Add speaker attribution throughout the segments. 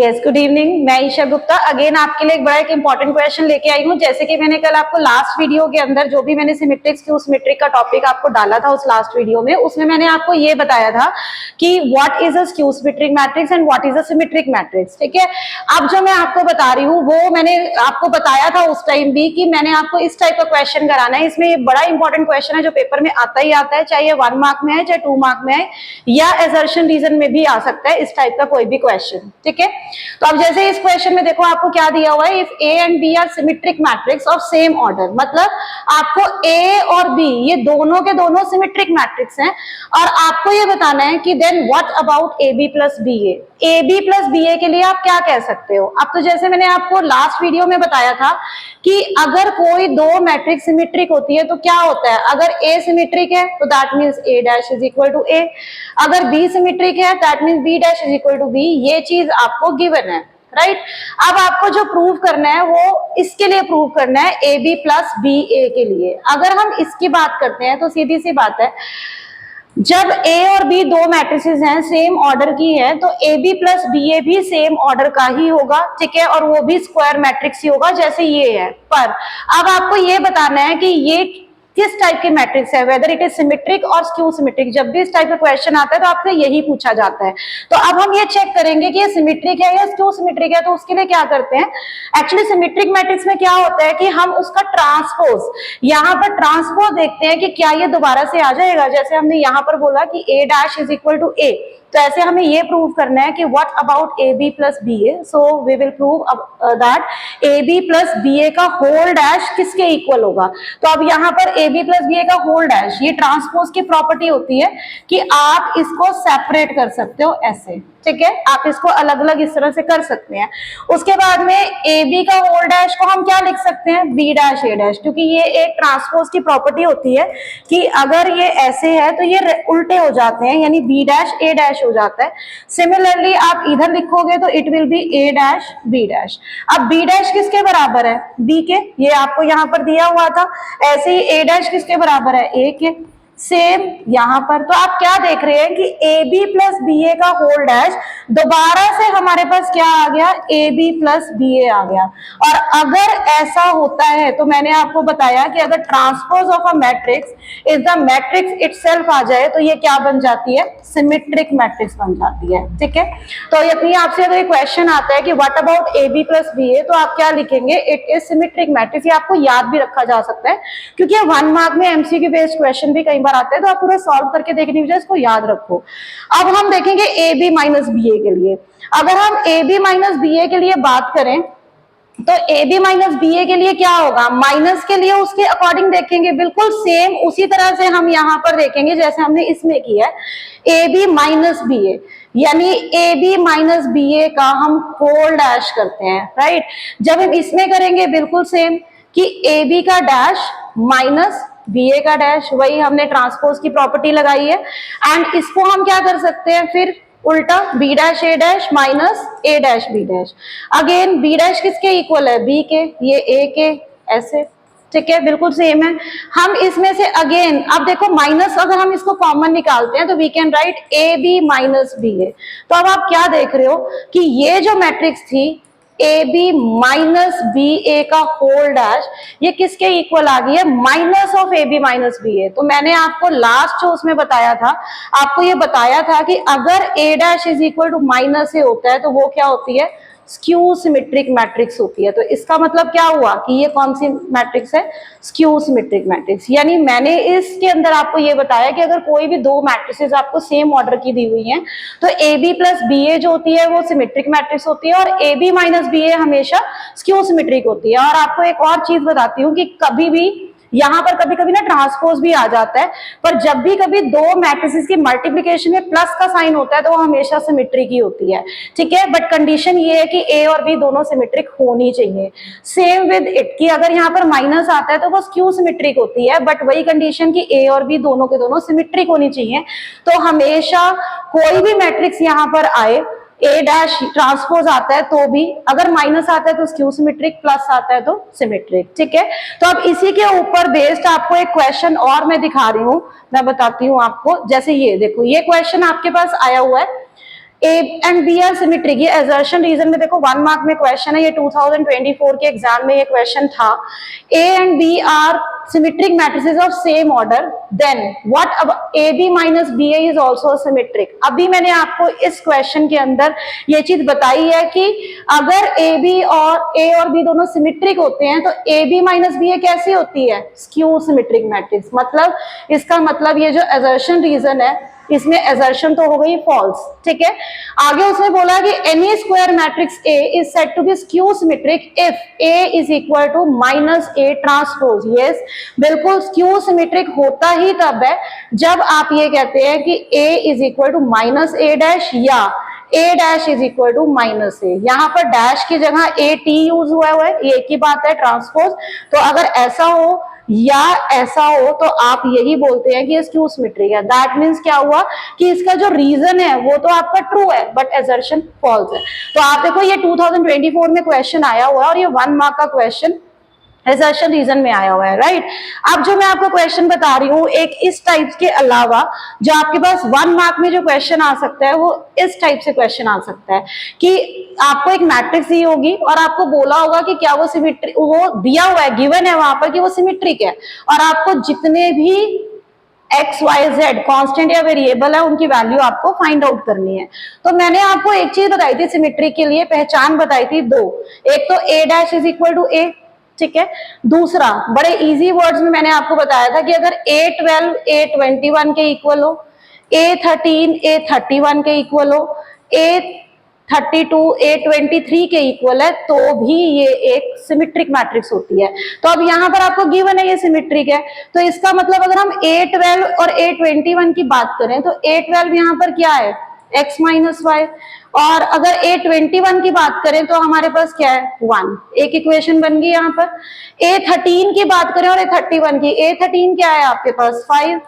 Speaker 1: Yes, good evening. मैं Isha Gupta again आपके लिए एक बड़ा एक इंपॉर्टेंट क्वेश्चन लेके आई हूँ। जैसे कि मैंने कल आपको लास्ट वीडियो के अंदर जो भी मैंने सिमेट्रिक स्क्यू सिमेट्रिक का टॉपिक आपको डाला था उस लास्ट वीडियो में, उसमें मैंने आपको ये बताया था कि what is a skew symmetric matrix and what is a symmetric matrix. ठीक है, अब जो मैं आपको बता रही हूँ वो मैंने आपको बताया था उस टाइम भी कि मैंने आपको इस टाइप का क्वेश्चन कराना है। इसमें ये बड़ा इंपॉर्टेंट क्वेश्चन है जो पेपर में आता ही आता है, चाहे ये 1 मार्क में है चाहे 2 मार्क में है या एजर्शन रीजन में भी आ सकता है इस टाइप का कोई भी क्वेश्चन। ठीक है, तो अब जैसे इस क्वेश्चन में देखो आपको क्या दिया हुआ है, if A and B are symmetric matrix of same order, मतलब आपको ए और बी ये दोनों के दोनों सिमेट्रिक मैट्रिक्स हैं और आपको ये बताना है कि then what about A B plus B A B plus B A के लिए आप क्या कह सकते हो। अब तो जैसे मैंने आपको लास्ट वीडियो में बताया था कि अगर कोई दो मैट्रिक्स सिमेट्रिक होती है तो क्या होता है, अगर ए सिमेट्रिक है तो that means A dash is equal to A, अगर बी सिमेट्रिक है that means B dash is equal to B. ये चीज आपको गिवन है, राइट। अब आपको जो प्रूव करना है वो इसके लिए प्रूव करना है ए बी प्लस बी ए के लिए। अगर हम इसकी बात करते हैं तो सीधी सी बात है, जब ए और बी दो मैट्रिसेस हैं सेम ऑर्डर की है तो ए बी प्लस बी ए भी सेम ऑर्डर का ही होगा। ठीक है, और वो भी स्क्वायर मैट्रिक्स ही होगा जैसे ये है। पर अब आपको ये बताना है कि ये किस टाइप की मैट्रिक्स है, वेदर इट इज सिमेट्रिक और स्क्यू सिमेट्रिक। जब भी इस टाइप का क्वेश्चन आता है तो आपसे यही पूछा जाता है। तो अब हम ये चेक करेंगे कि ये सिमेट्रिक है या स्क्यू सिमेट्रिक है। तो उसके लिए क्या करते हैं, एक्चुअली सिमेट्रिक मैट्रिक्स में क्या होता है कि हम उसका ट्रांसपोज, यहाँ पर ट्रांसपोज देखते हैं कि क्या ये दोबारा से आ जाएगा। जैसे हमने यहाँ पर बोला कि A dash is equal to A, तो ऐसे हमें ये प्रूव करना है कि what about A B plus B A. So we will prove that A B plus B A का होल डैश किसके इक्वल होगा। तो अब यहाँ पर ए बी प्लस बी ए का होल डैश, ये ट्रांसपोज की प्रॉपर्टी होती है कि आप इसको सेपरेट कर सकते हो ऐसे। ठीक है, आप इसको अलग अलग इस तरह से कर सकते हैं। उसके बाद में ए बी का होल डैश को हम क्या लिख सकते हैं, बी डैश ए डैश, क्योंकि ये एक ट्रांसपोज की प्रॉपर्टी होती है कि अगर ये ऐसे है तो ये उल्टे हो जाते हैं, यानी बी डैश ए डैश हो जाता है। सिमिलरली आप इधर लिखोगे तो it will be A dash B dash. अब बी डैश किसके बराबर है, बी के, ये आपको यहाँ पर दिया हुआ था। ऐसे ही ए डैश किसके बराबर है, ए के। सेम यहाँ पर तो आप क्या देख रहे हैं कि ए बी प्लस बी ए का होल डैश दोबारा से हमारे पास क्या आ गया, ए बी प्लस बी ए आ गया। और अगर ऐसा होता है तो मैंने आपको बताया कि अगर transpose of a matrix is the matrix itself आ जाए तो ये क्या बन जाती है, सिमेट्रिक मैट्रिक्स बन जाती है। ठीक है, तो यदि आपसे अगर क्वेश्चन आता है कि what about A B plus B A, तो आप क्या लिखेंगे, इट इज सिमेट्रिक मैट्रिक्स। ये आपको याद भी रखा जा सकता है क्योंकि 1 मार्क में एमसीक्यू बेस्ड क्वेश्चन भी कई बार आते हैं, तो आप पूरा सॉल्व करके देखने की बजाय इसको याद रखो। अब हम देखेंगे ए बी माइनस बी ए के लिए। अगर हम ए बी माइनस बी ए के लिए बात करें तो ए बी माइनस बी ए के लिए क्या होगा, माइनस के लिए उसके अकॉर्डिंग देखेंगे, बिल्कुल सेम उसी तरह से हम यहाँ पर देखेंगे जैसे हमने इसमें किया है। ए बी माइनस बी ए यानी ए बी माइनस बी ए का हम होल डैश करते हैं, राइट। जब हम इसमें करेंगे बिल्कुल सेम कि ए बी का डैश माइनस बी ए का डैश, वही हमने ट्रांसपोज की प्रॉपर्टी लगाई है। एंड इसको हम क्या कर सकते हैं फिर उल्टा, B dash A dash minus A dash B dash. Again B dash किसके इक्वल है, बी के, ये ए के, ऐसे। ठीक है, बिल्कुल सेम है। हम इसमें से अगेन अब देखो माइनस, अगर हम इसको कॉमन निकालते हैं तो we can write A B minus B A. तो अब आप क्या देख रहे हो कि ये जो मैट्रिक्स थी A B minus B A का होल डैश, ये किसके इक्वल आ गई है, minus of A B minus B A. तो मैंने आपको लास्ट जो उसमें बताया था, आपको ये बताया था कि अगर A dash is equal to minus A होता है तो वो क्या होती है, स्क्यू सिमेट्रिक मैट्रिक्स होती है। तो इसका मतलब क्या हुआ कि ये कौन सी मैट्रिक्स है, स्क्यू सिमेट्रिक मैट्रिक्स। यानी मैंने इसके अंदर आपको ये बताया कि अगर कोई भी दो मैट्रिसेस आपको सेम ऑर्डर की दी हुई हैं तो ए बी प्लस बी ए जो होती है वो सिमेट्रिक मैट्रिक्स होती है और ए बी माइनस बी ए हमेशा स्क्यू सिमेट्रिक होती है। और आपको एक और चीज बताती हूँ कि कभी भी यहाँ पर कभी कभी ना ट्रांसपोज भी आ जाता है, पर जब भी कभी दो मैट्रिसेस की मल्टीप्लिकेशन में प्लस का साइन होता है तो वो हमेशा सिमेट्रिक ही होती है। ठीक है, बट कंडीशन ये है कि ए और बी दोनों सिमेट्रिक होनी चाहिए। सेम विद इट कि अगर यहाँ पर माइनस आता है तो वो स्क्यू सिमेट्रिक होती है, बट वही कंडीशन कि ए और बी दोनों के दोनों सिमेट्रिक होनी चाहिए। तो हमेशा कोई भी मैट्रिक्स यहाँ पर आए, ए डैश ट्रांसपोज आता है तो भी, अगर माइनस आता है तो स्क्यू सिमेट्रिक, प्लस आता है तो सिमेट्रिक। ठीक है, तो अब इसी के ऊपर बेस्ड आपको एक क्वेश्चन और मैं दिखा रही हूँ, मैं बताती हूँ आपको। जैसे ये देखो, ये क्वेश्चन आपके पास आया हुआ है A and B are symmetric, ये असर्शन रीजन में देखो 1 मार्क में क्वेश्चन है, ये 2024 के एग्जाम में ये क्वेश्चन था। A and B are symmetric matrices of same order, then what, अब A B minus B A is also symmetric. अभी मैंने आपको इस क्वेश्चन के अंदर ये चीज बताई है कि अगर ए और बी दोनों सिमेट्रिक होते हैं तो ए बी माइनस बी ए कैसी होती है, स्क्यू सिमेट्रिक मैट्रिक्स। मतलब इसका मतलब ये जो असर्शन रीजन है इसमें असर्शन तो हो गई फॉल्स, ठीक है। आगे उसने बोला कि any square matrix A is said to be skew symmetric if A is equal to minus A transpose. Yes, बिल्कुल स्क्यू सिमेट्रिक होता ही तब है जब आप ये कहते हैं कि A is equal to minus A dash या A dash is equal to minus A. यहाँ पर डैश की जगह ए टी यूज हुआ है, ये एक ही बात है, ट्रांसपोज। तो अगर ऐसा हो या ऐसा हो तो आप यही बोलते हैं कि ये स्क्यू सिमेट्रिक है। दैट मींस क्या हुआ कि इसका जो रीजन है वो तो आपका ट्रू है बट असर्शन फॉल्स है। तो आप देखो ये 2024 में क्वेश्चन आया हुआ है और ये 1 मार्क का क्वेश्चन असर्शन रीजन में आया हुआ है, राइट। अब जो मैं आपको क्वेश्चन बता रही हूँ, एक इस टाइप के अलावा जो आपके पास 1 मार्क में जो क्वेश्चन आ सकता है वो इस टाइप से क्वेश्चन आ सकता है कि आपको एक मैट्रिक्स दी होगी और आपको बोला होगा कि क्या वो सिमेट्रिक, वो दिया हुआ है, गिवन है वहां पर कि वो सिमेट्रिक है, और आपको जितने भी एक्स वाई जेड कॉन्स्टेंट या वेरिएबल है उनकी वैल्यू आपको फाइंड आउट करनी है। तो मैंने आपको एक चीज बताई थी सिमेट्री के लिए, पहचान बताई थी दो, एक तो ए डैश इज इक्वल टू ए, ठीक है। दूसरा बड़े इजी वर्ड्स में मैंने आपको बताया था कि अगर A12 A21 के इक्वल हो, A13 A31 के इक्वल हो, A32 A23 के इक्वल है तो भी ये एक सिमेट्रिक मैट्रिक्स होती है। तो अब यहाँ पर आपको गिवन है ये सिमेट्रिक है, तो इसका मतलब अगर हम A12 और A21 की बात करें तो A12 यहाँ पर क्या है, x माइनस वाई, और अगर A21 की बात करें तो हमारे पास क्या है 1, एक इक्वेशन बन गई यहाँ पर। A13 की बात करें और A31 की, A13 क्या है आपके पास 5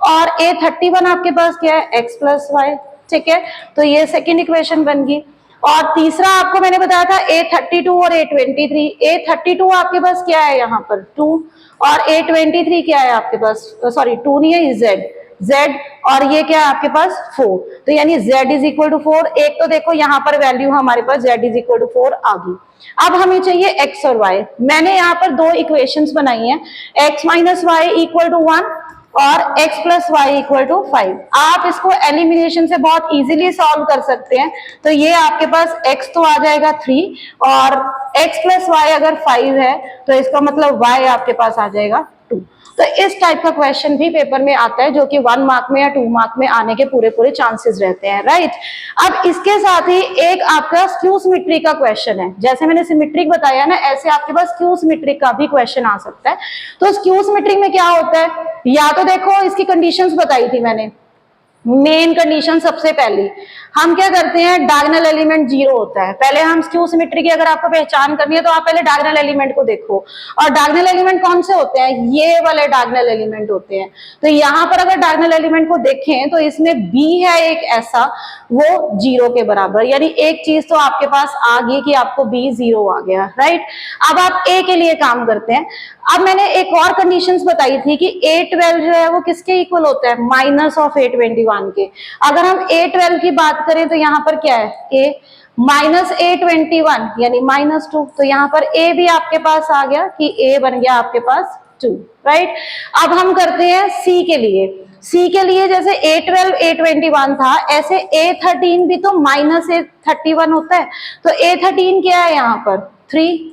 Speaker 1: और A31 आपके पास क्या है x प्लस वाई, ठीक है। तो ये सेकेंड इक्वेशन बन गई। और तीसरा आपको मैंने बताया था A32 और A23, A32 आपके पास क्या है यहाँ पर 2 और A23 क्या है आपके पास, सॉरी 2 नहीं है, z, और ये क्या है आपके पास 4, तो यानी z इज इक्वल टू 4। एक तो देखो यहाँ पर वैल्यू हमारे पास z इज इक्वल टू 4 आ गई। अब हमें चाहिए x और y। मैंने यहाँ पर दो इक्वेशंस बनाई हैं, x minus y equal to 1 और x plus y equal to 5। आप इसको एलिमिनेशन से बहुत इजीली सॉल्व कर सकते हैं। तो ये आपके पास x तो आ जाएगा 3 और x प्लस वाई अगर 5 है तो इसका मतलब y आपके पास आ जाएगा 2। तो इस टाइप का क्वेश्चन भी पेपर में आता है जो कि 1 मार्क में या 2 मार्क में आने के पूरे चांसेस रहते हैं, राइट। अब इसके साथ ही एक आपका स्क्यू सिमेट्री का क्वेश्चन है, जैसे मैंने सिमेट्रिक बताया ना ऐसे आपके पास स्क्यू सिमेट्रिक का भी क्वेश्चन आ सकता है। तो स्क्यू सिमेट्रिक में क्या होता है, या तो देखो इसकी कंडीशंस बताई थी मैंने, मेन कंडीशन सबसे पहली हम क्या करते हैं, डायगोनल एलिमेंट 0 होता है। पहले हम स्क्यू सिमेट्री की अगर आपको पहचान करनी है तो आप पहले डायगोनल एलिमेंट को देखो, और डायगोनल एलिमेंट कौन से होते हैं, ये वाले डायगोनल एलिमेंट होते हैं। तो यहाँ पर अगर डायगोनल एलिमेंट को देखें तो इसमें b है एक ऐसा, वो 0 के बराबर, यानी एक चीज तो आपके पास आ गई कि आपको b 0 आ गया, राइट। अब आप a के लिए काम करते हैं। अब मैंने एक और कंडीशंस बताई थी कि A12 जो है वो किसके इक्वल होता है, माइनस ऑफ A21 के। अगर हम A12 की बात करें तो यहाँ पर क्या है A माइनस A21 यानी -2, तो यहाँ पर A भी आपके पास आ गया कि A बन गया आपके पास 2, राइट। अब हम करते हैं C के लिए। C के लिए जैसे A12 A21 था ऐसे A13 भी तो माइनस A31 होता है। तो A13 क्या है यहाँ पर 3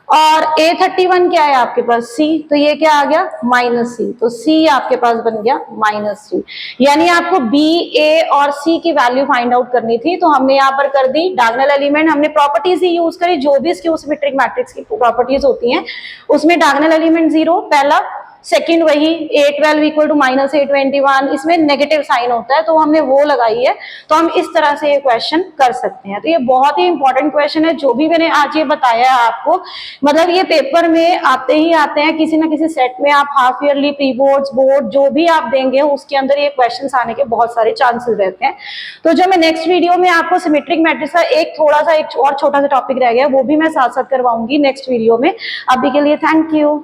Speaker 1: और A31 क्या है आपके पास C, तो ये क्या आ गया -C, तो C आपके पास बन गया -3। यानी आपको B, A और C की वैल्यू फाइंड आउट करनी थी, तो हमने यहाँ पर कर दी डायगोनल एलिमेंट, हमने प्रॉपर्टीज ही यूज करी, जो भी स्क्यू सिमेट्रिक मैट्रिक्स की प्रॉपर्टीज होती हैं उसमें डायगोनल एलिमेंट 0 पहला, सेकंड वही A12 equal to minus A21, इसमें नेगेटिव साइन होता है तो हमने वो लगाई है। तो हम इस तरह से ये क्वेश्चन कर सकते हैं। तो ये बहुत ही इंपॉर्टेंट क्वेश्चन है, जो भी मैंने आज ये बताया है आपको, मतलब ये पेपर में आते ही आते हैं, किसी ना किसी सेट में आप half yearly, pre board, board जो भी आप देंगे उसके अंदर ये क्वेश्चन आने के बहुत सारे चांसेस रहते हैं। तो जो मैं नेक्स्ट वीडियो में आपको सिमेट्रिक मैट्रिक्स का एक थोड़ा सा एक और छोटा सा टॉपिक रह गया वो भी मैं साथ साथ करवाऊंगी नेक्स्ट वीडियो में। अभी के लिए थैंक यू।